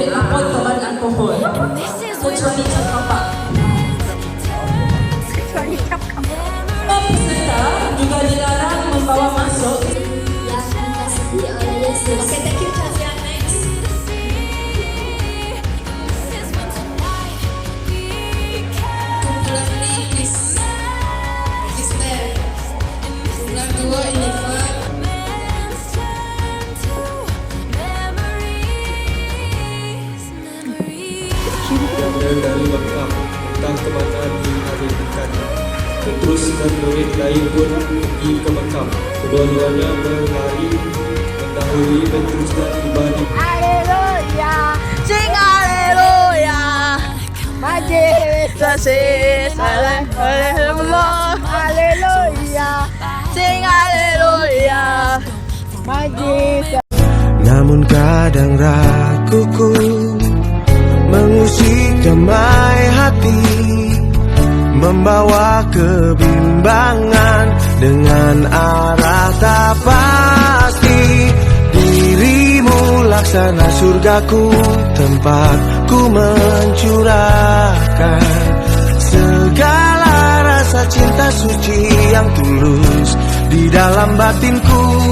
Apod kaban alkohol. Kecuali cap kapak. Peserta juga dilarang membawa masuk yang dikasihi oleh Yesus. Okay, thank you, Chazia. Next. Kumpulan ini is there. Kumpulan 2 ini dari makam tentang kematian dihadirkan. Petrus dan murid lain pun pergi ke makam. Kedua-duanya berlari mendahului Petrus dan dibanding. Haleluya, sing haleluya, majelis salam haleluya, haleluya, sing haleluya, majelis. Namun kadang raguku mengusik damai hati, membawa kebimbangan dengan arah tak pasti. Dirimu laksana surgaku, tempat ku mencurahkan segala rasa cinta suci yang tulus di dalam batinku.